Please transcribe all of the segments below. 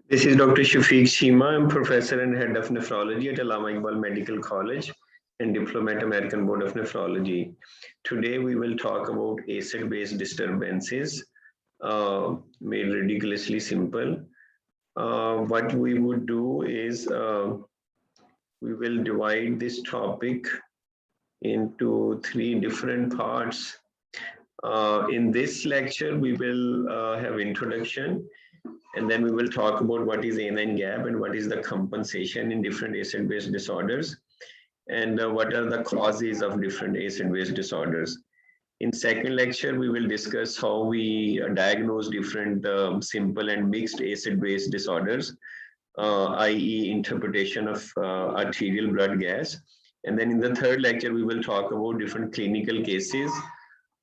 This is Dr. Shafiq Shima. I'm professor and head of nephrology at Allama Iqbal Medical College and diplomat American Board of Nephrology. Today we will talk about acid-base disturbances, made ridiculously simple. What we would do is we will divide this topic into three different parts. In this lecture, we will have introduction, and then we will talk about what is anine gap and what is the compensation in different acid-base disorders, and what are the causes of different acid-base disorders. In second lecture, we will discuss how we diagnose different simple and mixed acid-base disorders, i.e. interpretation of arterial blood gas. And then in the third lecture, we will talk about different clinical cases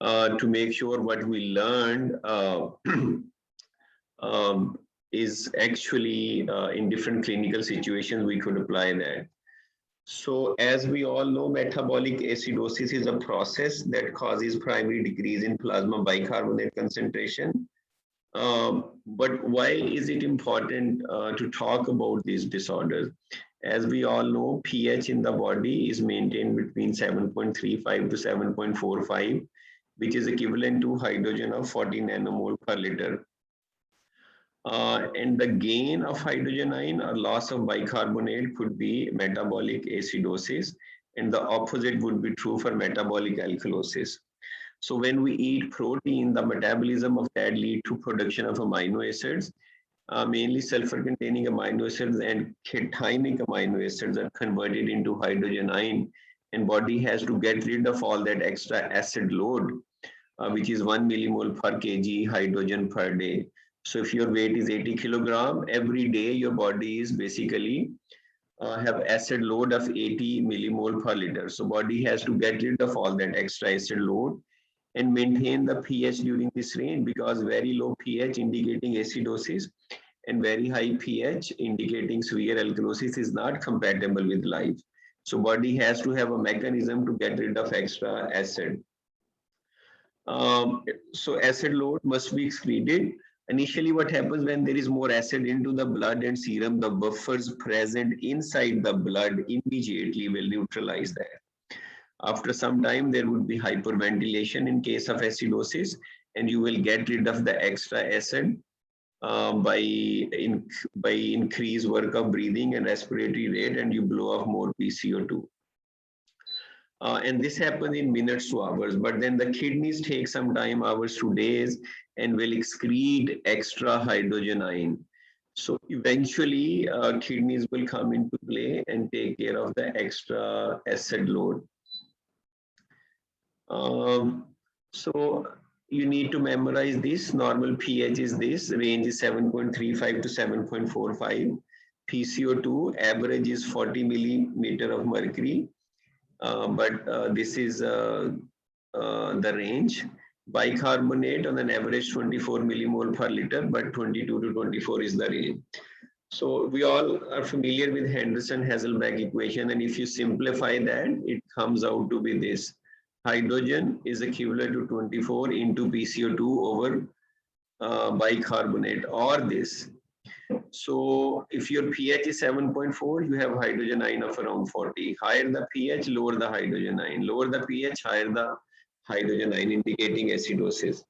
to make sure what we learned is actually in different clinical situations we could apply that. So as we all know, metabolic acidosis is a process that causes primary decrease in plasma bicarbonate concentration. But why is it important to talk about these disorders? As we all know, pH in the body is maintained between 7.35 to 7.45, which is equivalent to hydrogen of 40 nanomole per liter. And the gain of hydrogen ion or loss of bicarbonate could be metabolic acidosis, and the opposite would be true for metabolic alkalosis. So when we eat protein, the metabolism of that lead to production of amino acids, mainly sulfur-containing amino acids and cationic amino acids are converted into hydrogen ion, and body has to get rid of all that extra acid load, which is 1 millimole per kg hydrogen per day. So if your weight is 80 kilogram, every day your body is basically have acid load of 80 millimole per liter. So body has to get rid of all that extra acid load and maintain the pH during this range, because very low pH indicating acidosis and very high pH indicating severe alkalosis is not compatible with life. So body has to have a mechanism to get rid of extra acid. So acid load must be excreted. Initially, what happens when there is more acid into the blood and serum, the buffers present inside the blood immediately will neutralize that. After some time, there would be hyperventilation in case of acidosis, and you will get rid of the extra acid by increased work of breathing and respiratory rate, and you blow off more PCO2. And this happens in minutes to hours, but then the kidneys take some time, hours to days, and will excrete extra hydrogen ion. So eventually kidneys will come into play and take care of the extra acid load. So you need to memorize this. Normal pH is this, range is 7.35 to 7.45. PCO2 average is 40 millimeter of mercury. But this is the range. Bicarbonate on an average 24 millimole per liter, but 22 to 24 is the range. So we all are familiar with Henderson-Hasselbalch equation, and if you simplify that, it comes out to be this. Hydrogen is equivalent to 24 into PCO2 over bicarbonate, or this. So if your pH is 7.4, you have hydrogen ion of around 40. Higher the pH, lower the hydrogen ion. Lower the pH, higher the hydrogen ion, indicating acidosis.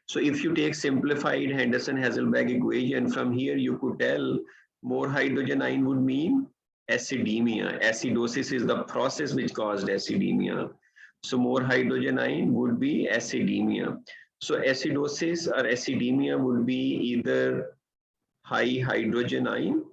So if you take simplified Henderson-Hasselbalch equation, from here you could tell more hydrogen ion would mean acidemia. Acidosis is the process which caused acidemia. So more hydrogen ion would be acidemia. So acidosis or acidemia would be either high hydrogen ion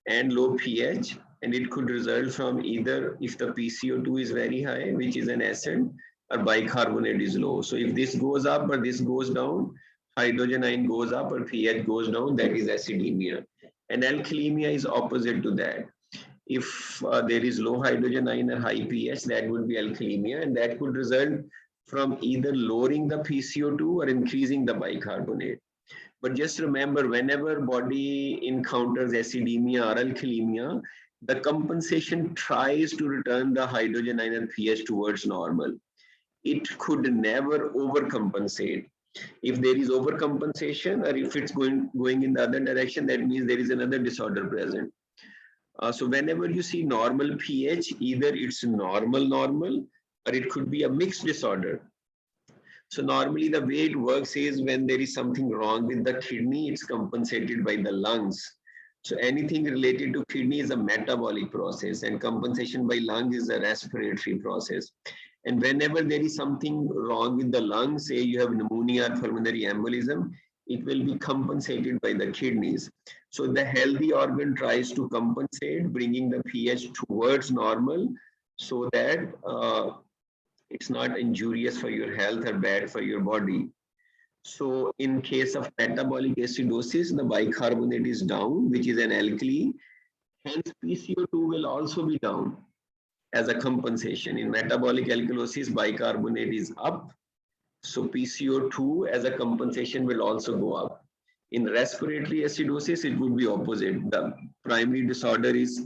and low pH, and it could result from either if the PCO2 is very high, which is an acid, or bicarbonate is low. So if this goes up or this goes down, hydrogen ion goes up or pH goes down, that is acidemia. And alkalemia is opposite to that. If there is low hydrogen ion or high pH, that would be alkalemia, and that could result from either lowering the PCO2 or increasing the bicarbonate. But just remember, whenever body encounters acidemia or alkalemia, the compensation tries to return the hydrogen ion and pH towards normal. It could never overcompensate. If there is overcompensation, or if it's going in the other direction, that means there is another disorder present. So whenever you see normal pH, either it's normal, or it could be a mixed disorder. So normally the way it works is when there is something wrong with the kidney, it's compensated by the lungs. So anything related to kidney is a metabolic process, and compensation by lungs is a respiratory process. And whenever there is something wrong with the lungs, say you have pneumonia or pulmonary embolism, it will be compensated by the kidneys. So the healthy organ tries to compensate, bringing the pH towards normal so that it's not injurious for your health or bad for your body. So in case of metabolic acidosis, the bicarbonate is down, which is an alkali. Hence, PCO2 will also be down as a compensation. In metabolic alkalosis, bicarbonate is up. So PCO2 as a compensation will also go up. In respiratory acidosis, it would be opposite. The primary disorder is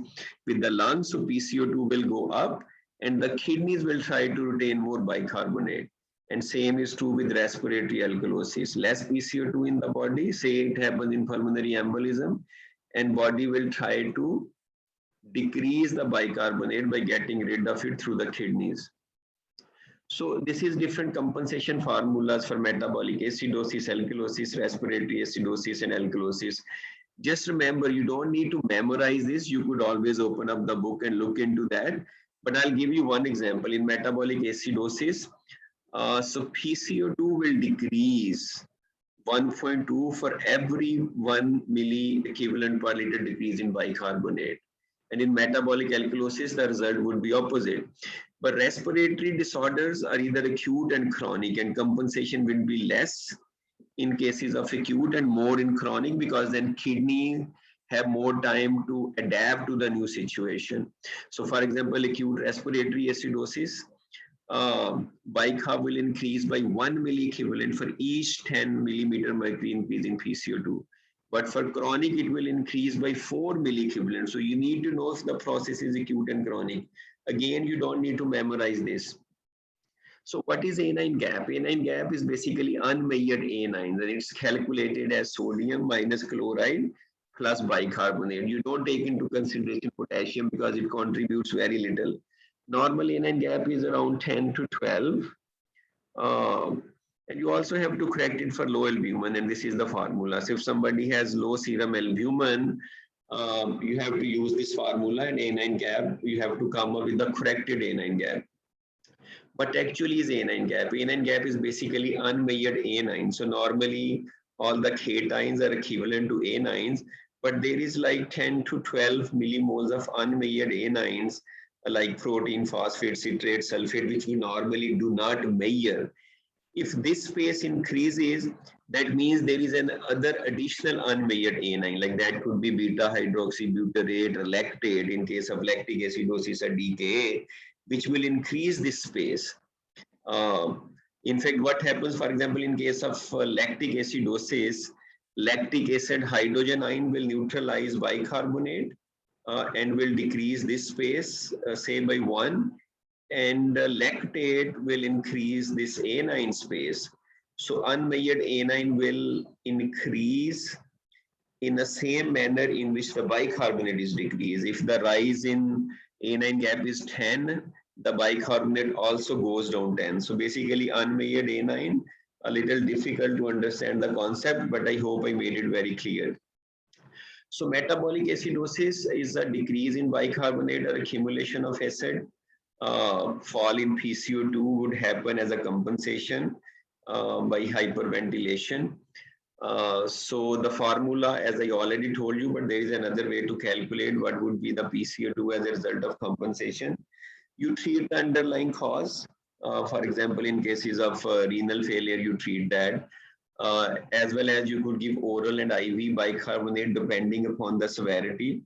with the lungs, so PCO2 will go up, and the kidneys will try to retain more bicarbonate. And same is true with respiratory alkalosis. Less PCO2 in the body, say it happens in pulmonary embolism, and body will try to decrease the bicarbonate by getting rid of it through the kidneys. So this is different compensation formulas for metabolic acidosis, alkalosis, respiratory acidosis, and alkalosis. Just remember, you don't need to memorize this. You could always open up the book and look into that. But I'll give you one example. In metabolic acidosis, so PCO2 will decrease 1.2 for every 1 milli equivalent per liter decrease in bicarbonate. And in metabolic alkalosis, the result would be opposite. But respiratory disorders are either acute and chronic, and compensation will be less in cases of acute and more in chronic, because then kidney have more time to adapt to the new situation. So for example, acute respiratory acidosis, bicarb will increase by 1 milli equivalent for each 10 millimeter mercury increase in PCO2. But for chronic, it will increase by 4 milli equivalent. So you need to know if the process is acute and chronic. Again, you don't need to memorize this. So what is anion gap? Anion gap is basically unmeasured anions, and it's calculated as sodium minus chloride plus bicarbonate. You don't take into consideration potassium because it contributes very little. Normal anion gap is around 10 to 12. And you also have to correct it for low albumin, and this is the formula. So if somebody has low serum albumin, you have to use this formula, and anion gap, you have to come up with the corrected anion gap. What actually is anion gap? Anion gap is basically unmeasured anions. So normally all the cations are equivalent to anions, but there is like 10 to 12 millimoles of unmeasured anions like protein, phosphate, citrate, sulfate, which we normally do not measure. If this space increases, that means there is an other additional unmeasured anion, like that could be beta hydroxybutyrate or lactate in case of lactic acidosis or DKA, which will increase this space. In fact, what happens, for example, in case of lactic acidosis, lactic acid hydrogen ion will neutralize bicarbonate and will decrease this space, say by 1. And lactate will increase this anion space. So unmeasured anion will increase in the same manner in which the bicarbonate is decreased. If the rise in anion gap is 10, the bicarbonate also goes down 10. So basically unmeasured anion, a little difficult to understand the concept, but I hope I made it very clear. So metabolic acidosis is a decrease in bicarbonate or accumulation of acid. Fall in PCO2 would happen as a compensation by hyperventilation. So the formula, as I already told you, but there is another way to calculate what would be the PCO2 as a result of compensation. You treat the underlying cause. For example, in cases of renal failure, you treat that. As well as you could give oral and IV bicarbonate depending upon the severity.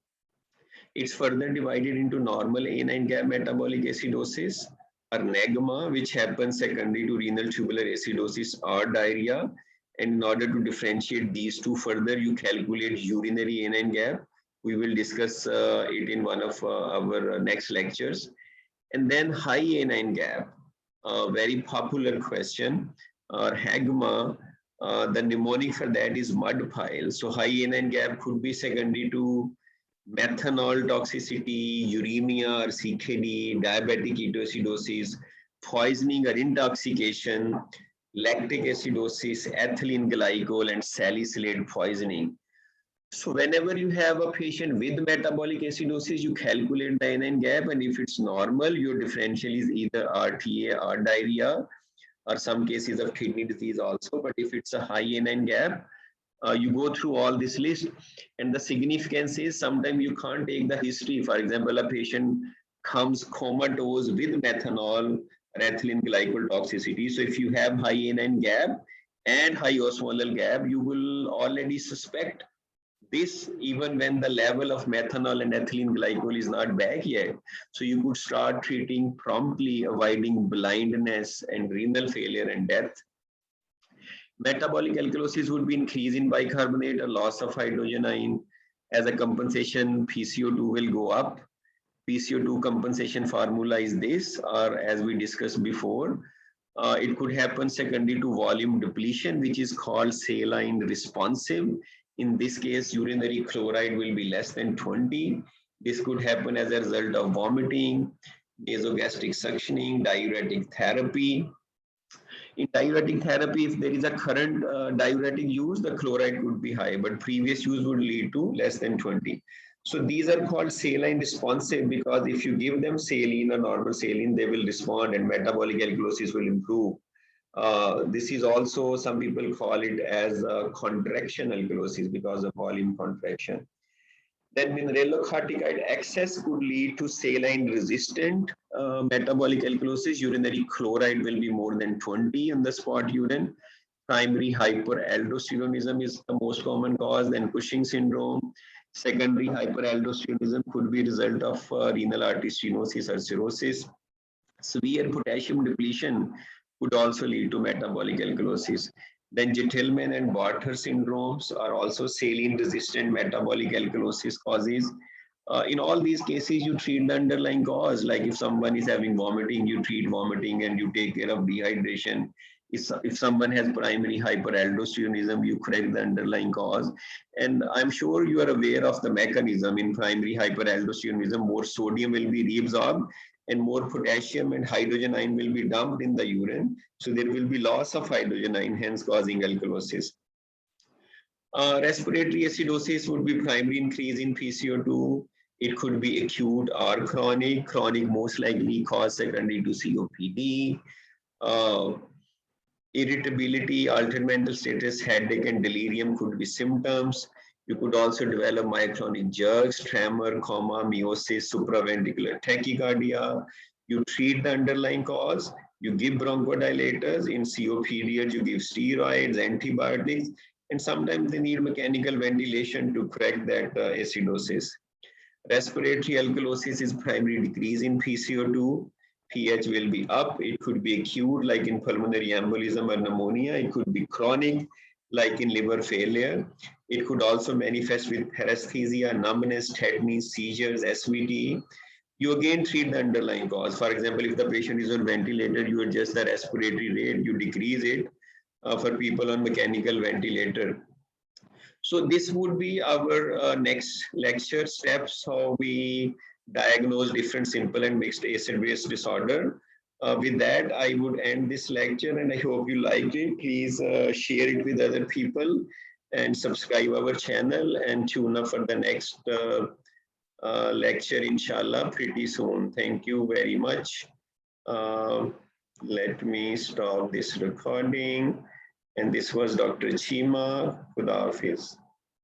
It's further divided into normal anion gap metabolic acidosis or NAGMA, which happens secondary to renal tubular acidosis or diarrhea. And in order to differentiate these two further, you calculate urinary anion gap. We will discuss it in one of our next lectures. And then high anion gap, a very popular question, or HAGMA, The mnemonic for that is mud pile. So high anion gap could be secondary to methanol toxicity, uremia or CKD, diabetic ketoacidosis, poisoning or intoxication, lactic acidosis, ethylene glycol, and salicylate poisoning. So whenever you have a patient with metabolic acidosis, you calculate the anion gap, and if it's normal, your differential is either RTA or diarrhea, or some cases of kidney disease also. But if it's a high anion gap, you go through all this list, and the significance is sometimes you can't take the history. For example, a patient comes comatose with methanol or ethylene glycol toxicity. So if you have high anion gap and high osmolar gap, you will already suspect this even when the level of methanol and ethylene glycol is not back yet. So you could start treating promptly, avoiding blindness and renal failure and death. Metabolic alkalosis would be increase in bicarbonate or loss of hydrogen ion. As a compensation, PCO2 will go up. PCO2 compensation formula is this, or as we discussed before, it could happen secondary to volume depletion, which is called saline responsive. In this case, urinary chloride will be less than 20. This could happen as a result of vomiting, nasogastric suctioning, diuretic therapy. In diuretic therapy, if there is a current diuretic use, the chloride could be high, but previous use would lead to less than 20. So these are called saline responsive because if you give them saline or normal saline, they will respond and metabolic alkalosis will improve. This is also, some people call it as contraction alkalosis because of volume contraction. Then mineralocorticoid excess could lead to saline resistant metabolic alkalosis. Urinary chloride will be more than 20 in the spot urine. Primary hyperaldosteronism is the most common cause, then Cushing syndrome. Secondary hyperaldosteronism could be a result of renal artery stenosis or cirrhosis. Severe potassium depletion could also lead to metabolic alkalosis. Then Gitelman and Bartter syndromes are also saline-resistant metabolic alkalosis causes. In all these cases, you treat the underlying cause. Like if someone is having vomiting, you treat vomiting and you take care of dehydration. If someone has primary hyperaldosteronism, you correct the underlying cause. And I'm sure you are aware of the mechanism in primary hyperaldosteronism. More sodium will be reabsorbed and more potassium and hydrogen ion will be dumped in the urine. So there will be loss of hydrogen ion, hence causing alkalosis. Respiratory acidosis would be primary increase in PCO2. It could be acute or chronic. Chronic most likely cause secondary to COPD. Irritability, altered mental status, headache, and delirium could be symptoms. You could also develop myoclonic jerks, tremor, coma, meiosis, supraventricular tachycardia. You treat the underlying cause. You give bronchodilators. In COPD, you give steroids, antibiotics, and sometimes they need mechanical ventilation to correct that acidosis. Respiratory alkalosis is primary decrease in PCO2. pH will be up. It could be acute, like in pulmonary embolism or pneumonia. It could be chronic, like in liver failure. It could also manifest with paresthesia, numbness, tetany, seizures, SVT. You again treat the underlying cause. For example, if the patient is on ventilator, you adjust the respiratory rate, you decrease it. For people on mechanical ventilator. So this would be our next lecture steps, how we diagnose different simple and mixed acid-base disorder. With that, I would end this lecture and I hope you liked it. Please share it with other people and subscribe our channel and tune up for the next lecture, inshallah, pretty soon. Thank you very much. Let me stop this recording. And this was Dr. Chima. Khuda Hafiz.